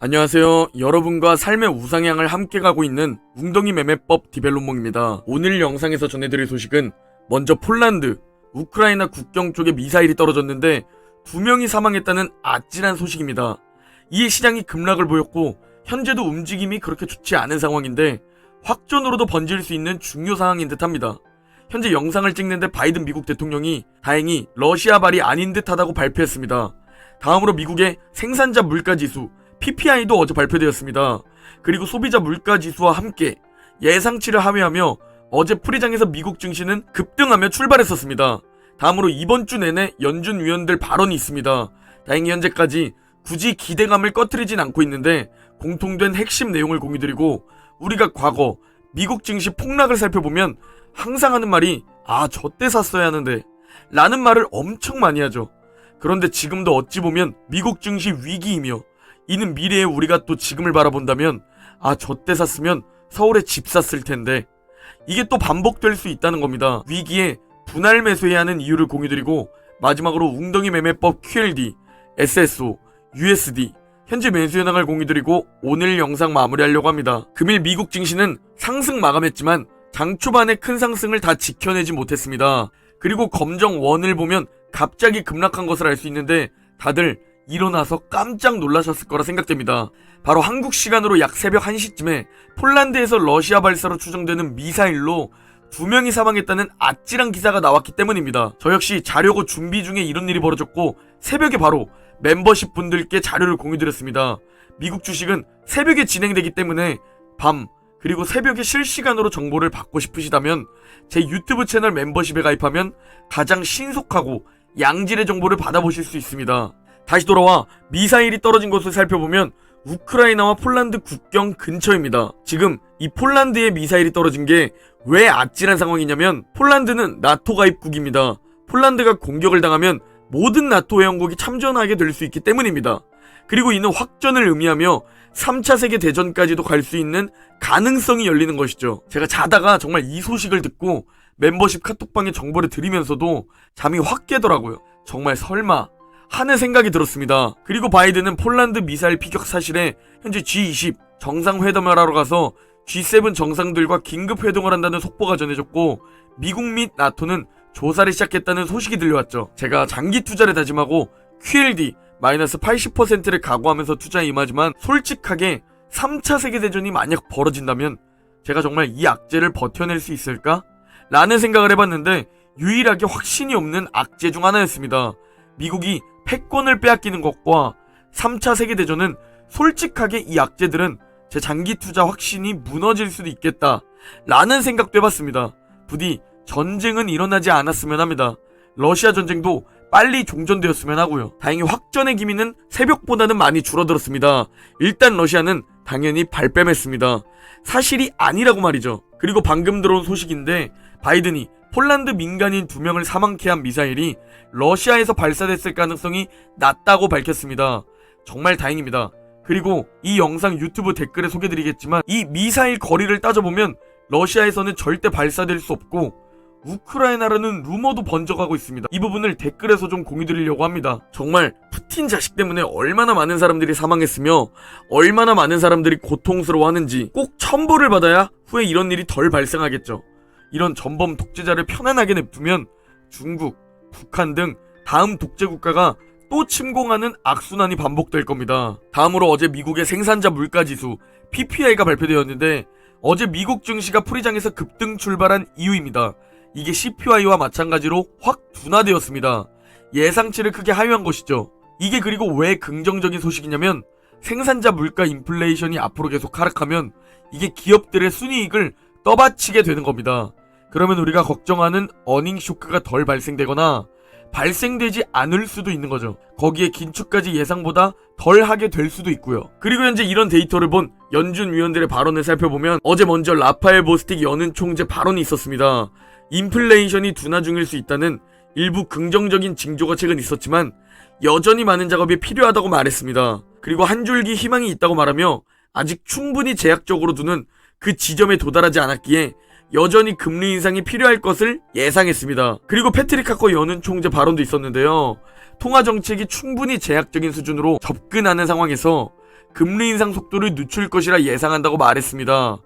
안녕하세요. 여러분과 삶의 우상향을 함께 가고 있는 웅덩이 매매법 디벨롭몽입니다. 오늘 영상에서 전해드릴 소식은 먼저 폴란드, 우크라이나 국경 쪽에 미사일이 떨어졌는데 2명이 사망했다는 아찔한 소식입니다. 이에 시장이 급락을 보였고 현재도 움직임이 그렇게 좋지 않은 상황인데 확전으로도 번질 수 있는 중요 상황인 듯합니다. 현재 영상을 찍는데 바이든 미국 대통령이 다행히 러시아발이 아닌 듯하다고 발표했습니다. 다음으로 미국의 생산자 물가지수 PPI도 어제 발표되었습니다. 그리고 소비자 물가지수와 함께 예상치를 하회하며 어제 풀이장에서 미국 증시는 급등하며 출발했었습니다. 다음으로 이번 주 내내 연준 위원들 발언이 있습니다. 다행히 현재까지 굳이 기대감을 꺼트리진 않고 있는데 공통된 핵심 내용을 공유드리고, 우리가 과거 미국 증시 폭락을 살펴보면 항상 하는 말이 저때 샀어야 하는데 라는 말을 엄청 많이 하죠. 그런데 지금도 어찌 보면 미국 증시 위기이며, 이는 미래의 우리가 또 지금을 바라본다면 저때 샀으면 서울에 집 샀을 텐데, 이게 또 반복될 수 있다는 겁니다. 위기에 분할 매수해야 하는 이유를 공유드리고, 마지막으로 웅덩이 매매법 QLD, SSO, USD 현재 매수 현황을 공유드리고 오늘 영상 마무리하려고 합니다. 금일 미국 증시는 상승 마감했지만 장 초반에 큰 상승을 다 지켜내지 못했습니다. 그리고 검정 원을 보면 갑자기 급락한 것을 알 수 있는데 다들 일어나서 깜짝 놀라셨을 거라 생각됩니다. 바로 한국 시간으로 약 새벽 1시쯤에 폴란드에서 러시아 발사로 추정되는 미사일로 2명이 사망했다는 아찔한 기사가 나왔기 때문입니다. 저 역시 자려고 준비 중에 이런 일이 벌어졌고 새벽에 바로 멤버십 분들께 자료를 공유드렸습니다. 미국 주식은 새벽에 진행되기 때문에 밤 그리고 새벽에 실시간으로 정보를 받고 싶으시다면 제 유튜브 채널 멤버십에 가입하면 가장 신속하고 양질의 정보를 받아보실 수 있습니다. 다시 돌아와 미사일이 떨어진 곳을 살펴보면 우크라이나와 폴란드 국경 근처입니다. 지금 이 폴란드에 미사일이 떨어진 게 왜 아찔한 상황이냐면, 폴란드는 나토 가입국입니다. 폴란드가 공격을 당하면 모든 나토 회원국이 참전하게 될 수 있기 때문입니다. 그리고 이는 확전을 의미하며 3차 세계대전까지도 갈 수 있는 가능성이 열리는 것이죠. 제가 자다가 정말 이 소식을 듣고 멤버십 카톡방에 정보를 드리면서도 잠이 확 깨더라고요. 정말 설마 하는 생각이 들었습니다. 그리고 바이든은 폴란드 미사일 피격 사실에 현재 G20 정상회담을 하러 가서 G7 정상들과 긴급 회동을 한다는 속보가 전해졌고, 미국 및 나토는 조사를 시작했다는 소식이 들려왔죠. 제가 장기 투자를 다짐하고 QLD 마이너스 80%를 각오하면서 투자에 임하지만, 솔직하게 3차 세계대전이 만약 벌어진다면 제가 정말 이 악재를 버텨낼 수 있을까? 라는 생각을 해봤는데 유일하게 확신이 없는 악재 중 하나였습니다. 미국이 패권을 빼앗기는 것과 3차 세계대전은 솔직하게 이 악재들은 제 장기 투자 확신이 무너질 수도 있겠다 라는 생각도 해봤습니다. 부디 전쟁은 일어나지 않았으면 합니다. 러시아 전쟁도 빨리 종전되었으면 하고요. 다행히 확전의 기미는 새벽보다는 많이 줄어들었습니다. 일단 러시아는 당연히 발뺌했습니다. 사실이 아니라고 말이죠. 그리고 방금 들어온 소식인데, 바이든이 폴란드 민간인 2명을 사망케 한 미사일이 러시아에서 발사됐을 가능성이 낮다고 밝혔습니다. 정말 다행입니다. 그리고 이 영상 유튜브 댓글에 소개드리겠지만, 이 미사일 거리를 따져보면 러시아에서는 절대 발사될 수 없고 우크라이나라는 루머도 번져가고 있습니다. 이 부분을 댓글에서 좀 공유드리려고 합니다. 정말 푸틴 자식 때문에 얼마나 많은 사람들이 사망했으며 얼마나 많은 사람들이 고통스러워하는지 꼭 첨부를 받아야 후에 이런 일이 덜 발생하겠죠. 이런 전범 독재자를 편안하게 냅두면 중국, 북한 등 다음 독재 국가가 또 침공하는 악순환이 반복될 겁니다. 다음으로 어제 미국의 생산자 물가지수 PPI가 발표되었는데, 어제 미국 증시가 풀이장에서 급등 출발한 이유입니다. 이게 CPI와 마찬가지로 확 둔화되었습니다. 예상치를 크게 하회한 것이죠. 이게 그리고 왜 긍정적인 소식이냐면, 생산자 물가 인플레이션이 앞으로 계속 하락하면 이게 기업들의 순이익을 떠받치게 되는 겁니다. 그러면 우리가 걱정하는 어닝 쇼크가 덜 발생되거나 발생되지 않을 수도 있는 거죠. 거기에 긴축까지 예상보다 덜 하게 될 수도 있고요. 그리고 현재 이런 데이터를 본 연준 위원들의 발언을 살펴보면, 어제 먼저 라파엘 보스틱 연은 총재 발언이 있었습니다. 인플레이션이 둔화 중일 수 있다는 일부 긍정적인 징조가 최근 있었지만 여전히 많은 작업이 필요하다고 말했습니다. 그리고 한 줄기 희망이 있다고 말하며 아직 충분히 제약적으로 두는 그 지점에 도달하지 않았기에 여전히 금리 인상이 필요할 것을 예상했습니다. 그리고 패트릭 하커 연은 총재 발언도 있었는데요. 통화 정책이 충분히 제약적인 수준으로 접근하는 상황에서 금리 인상 속도를 늦출 것이라 예상한다고 말했습니다.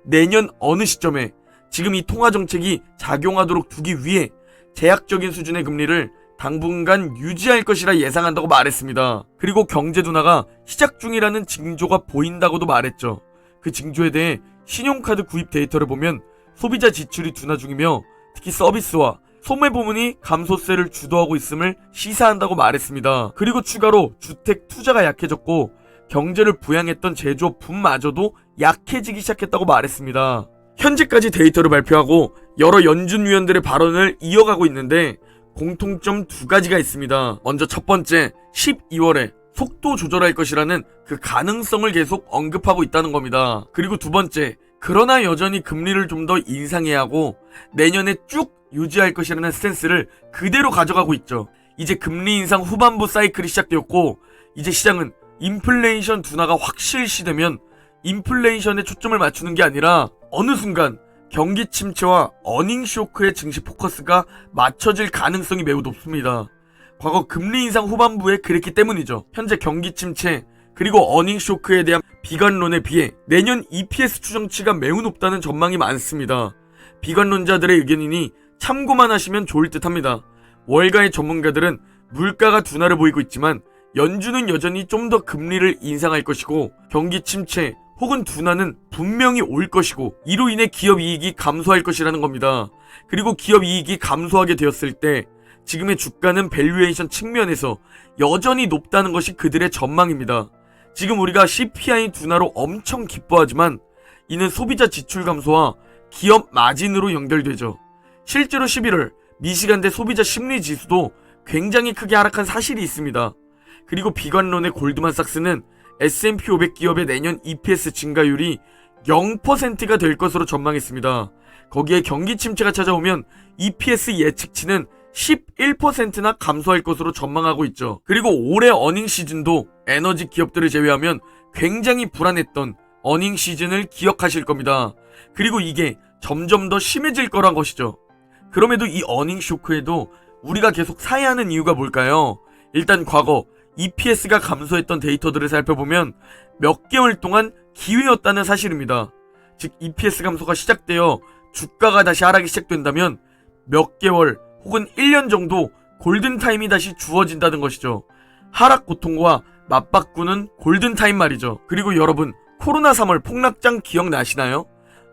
내년 어느 시점에 지금 이 통화 정책이 작용하도록 두기 위해 제약적인 수준의 금리를 당분간 유지할 것이라 예상한다고 말했습니다. 그리고 경제 둔화가 시작 중이라는 징조가 보인다고도 말했죠. 그 징조에 대해 신용카드 구입 데이터를 보면 소비자 지출이 둔화 중이며 특히 서비스와 소매 부문이 감소세를 주도하고 있음을 시사한다고 말했습니다. 그리고 추가로 주택 투자가 약해졌고 경제를 부양했던 제조업분마저도 약해지기 시작했다고 말했습니다. 현재까지 데이터를 발표하고 여러 연준위원들의 발언을 이어가고 있는데 공통점 두 가지가 있습니다. 먼저 첫 번째, 12월에 속도 조절할 것이라는 그 가능성을 계속 언급하고 있다는 겁니다. 그리고 두 번째, 그러나 여전히 금리를 좀 더 인상해야 하고 내년에 쭉 유지할 것이라는 스탠스를 그대로 가져가고 있죠. 이제 금리 인상 후반부 사이클이 시작되었고 이제 시장은 인플레이션 둔화가 확실시되면 인플레이션에 초점을 맞추는 게 아니라 어느 순간 경기 침체와 어닝 쇼크의 증시 포커스가 맞춰질 가능성이 매우 높습니다. 과거 금리 인상 후반부에 그랬기 때문이죠. 현재 경기 침체 그리고 어닝 쇼크에 대한 비관론에 비해 내년 EPS 추정치가 매우 높다는 전망이 많습니다. 비관론자들의 의견이니 참고만 하시면 좋을 듯 합니다. 월가의 전문가들은 물가가 둔화를 보이고 있지만 연준은 여전히 좀 더 금리를 인상할 것이고 경기 침체 혹은 둔화는 분명히 올 것이고 이로 인해 기업 이익이 감소할 것이라는 겁니다. 그리고 기업 이익이 감소하게 되었을 때 지금의 주가는 밸류에이션 측면에서 여전히 높다는 것이 그들의 전망입니다. 지금 우리가 CPI 둔화로 엄청 기뻐하지만 이는 소비자 지출 감소와 기업 마진으로 연결되죠. 실제로 11월 미시간대 소비자 심리 지수도 굉장히 크게 하락한 사실이 있습니다. 그리고 비관론의 골드만삭스는 S&P 500 기업의 내년 EPS 증가율이 0%가 될 것으로 전망했습니다. 거기에 경기 침체가 찾아오면 EPS 예측치는 11%나 감소할 것으로 전망하고 있죠. 그리고 올해 어닝 시즌도 에너지 기업들을 제외하면 굉장히 불안했던 어닝 시즌을 기억하실 겁니다. 그리고 이게 점점 더 심해질 거란 것이죠. 그럼에도 이 어닝 쇼크에도 우리가 계속 사야 하는 이유가 뭘까요? 일단 과거 EPS가 감소했던 데이터들을 살펴보면 몇 개월 동안 기회였다는 사실입니다. 즉 EPS 감소가 시작되어 주가가 다시 하락이 시작된다면 몇 개월 혹은 1년 정도 골든타임이 다시 주어진다는 것이죠. 하락 고통과 맞바꾸는 골든타임 말이죠. 그리고 여러분 코로나 3월 폭락장 기억나시나요?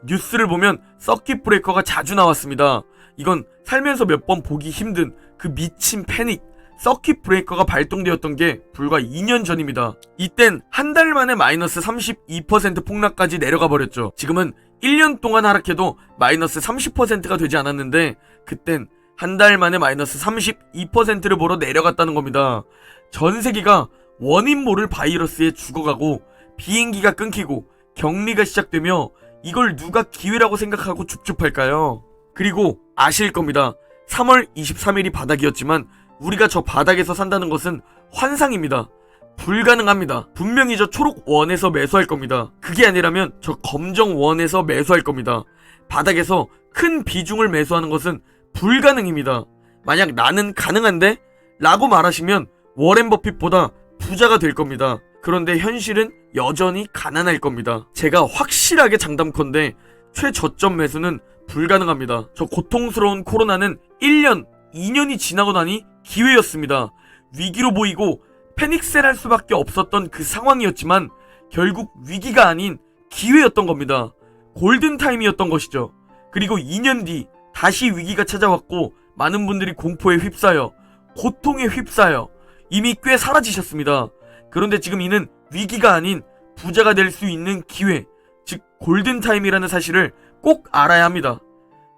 뉴스를 보면 서킷 브레이커가 자주 나왔습니다. 이건 살면서 몇 번 보기 힘든 그 미친 패닉 서킷 브레이커가 발동되었던 게 불과 2년 전입니다. 이땐 한 달 만에 마이너스 32% 폭락까지 내려가 버렸죠. 지금은 1년 동안 하락해도 마이너스 30%가 되지 않았는데 그땐 한 달 만에 마이너스 32%를 보러 내려갔다는 겁니다. 전 세계가 원인 모를 바이러스에 죽어가고 비행기가 끊기고 격리가 시작되며 이걸 누가 기회라고 생각하고 줍줍할까요? 그리고 아실 겁니다. 3월 23일이 바닥이었지만 우리가 저 바닥에서 산다는 것은 환상입니다. 불가능합니다. 분명히 저 초록 원에서 매수할 겁니다. 그게 아니라면 저 검정 원에서 매수할 겁니다. 바닥에서 큰 비중을 매수하는 것은 불가능입니다. 만약 나는 가능한데? 라고 말하시면 워렌 버핏보다 부자가 될 겁니다. 그런데 현실은 여전히 가난할 겁니다. 제가 확실하게 장담컨대 최저점 매수는 불가능합니다. 저 고통스러운 코로나는 1년, 2년이 지나고 나니 기회였습니다. 위기로 보이고 패닉셀할 수밖에 없었던 그 상황이었지만 결국 위기가 아닌 기회였던 겁니다. 골든타임이었던 것이죠. 그리고 2년 뒤 다시 위기가 찾아왔고 많은 분들이 공포에 휩싸여 고통에 휩싸여 이미 꽤 사라지셨습니다. 그런데 지금 이는 위기가 아닌 부자가 될 수 있는 기회, 즉 골든타임이라는 사실을 꼭 알아야 합니다.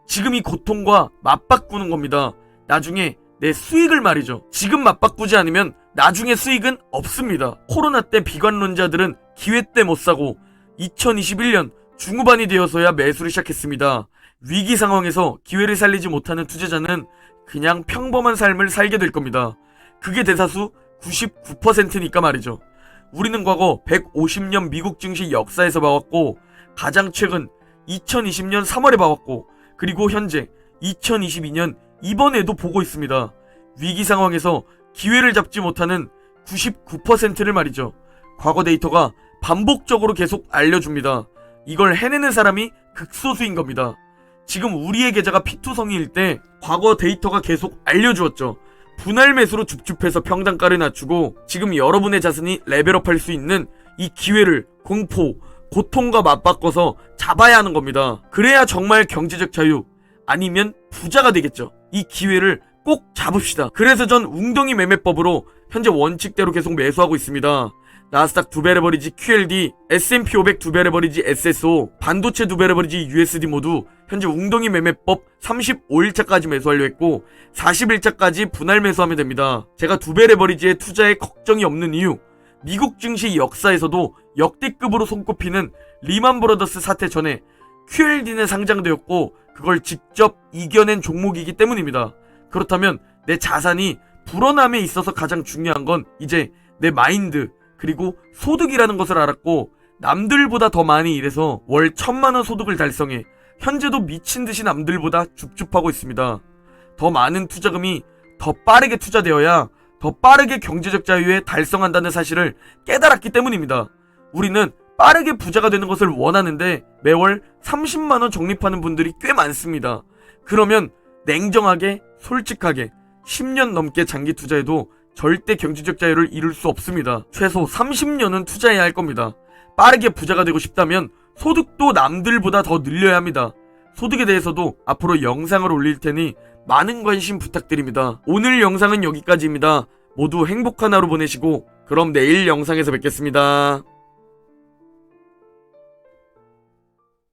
지금 이 고통과 맞바꾸는 겁니다. 나중에 내 수익을 말이죠. 지금 맞바꾸지 않으면 나중에 수익은 없습니다. 코로나 때 비관론자들은 기회 때 못 사고 2021년 중후반이 되어서야 매수를 시작했습니다. 위기 상황에서 기회를 살리지 못하는 투자자는 그냥 평범한 삶을 살게 될 겁니다. 그게 대다수 99%니까 말이죠. 우리는 과거 150년 미국 증시 역사에서 봐왔고 가장 최근 2020년 3월에 봐왔고 그리고 현재 2022년 이번에도 보고 있습니다. 위기 상황에서 기회를 잡지 못하는 99%를 말이죠. 과거 데이터가 반복적으로 계속 알려줍니다. 이걸 해내는 사람이 극소수인 겁니다. 지금 우리의 계좌가 P2성이일 때 과거 데이터가 계속 알려주었죠. 분할 매수로 줍줍해서 평단가를 낮추고 지금 여러분의 자산이 레벨업할 수 있는 이 기회를 공포, 고통과 맞바꿔서 잡아야 하는 겁니다. 그래야 정말 경제적 자유, 아니면 부자가 되겠죠. 이 기회를 꼭 잡읍시다. 그래서 전 웅덩이 매매법으로 현재 원칙대로 계속 매수하고 있습니다. 나스닥 2배 레버리지 QLD, S&P 500 2배 레버리지 SSO, 반도체 2배 레버리지 USD 모두 현재 웅덩이 매매법 35일차까지 매수하려 했고 40일차까지 분할 매수하면 됩니다. 제가 2배 레버리지에 투자에 걱정이 없는 이유, 미국 증시 역사에서도 역대급으로 손꼽히는 리만 브러더스 사태 전에 QLD는 상장되었고 그걸 직접 이겨낸 종목이기 때문입니다. 그렇다면 내 자산이 불어남에 있어서 가장 중요한 건 이제 내 마인드 그리고 소득이라는 것을 알았고 남들보다 더 많이 일해서 월 1000만원 소득을 달성해 현재도 미친듯이 남들보다 줍줍하고 있습니다. 더 많은 투자금이 더 빠르게 투자되어야 더 빠르게 경제적 자유에 달성한다는 사실을 깨달았기 때문입니다. 우리는 빠르게 부자가 되는 것을 원하는데 매월 30만원 적립하는 분들이 꽤 많습니다. 그러면 냉정하게 솔직하게 10년 넘게 장기 투자해도 절대 경제적 자유를 이룰 수 없습니다. 최소 30년은 투자해야 할 겁니다. 빠르게 부자가 되고 싶다면 소득도 남들보다 더 늘려야 합니다. 소득에 대해서도 앞으로 영상을 올릴 테니 많은 관심 부탁드립니다. 오늘 영상은 여기까지입니다. 모두 행복한 하루 보내시고 그럼 내일 영상에서 뵙겠습니다.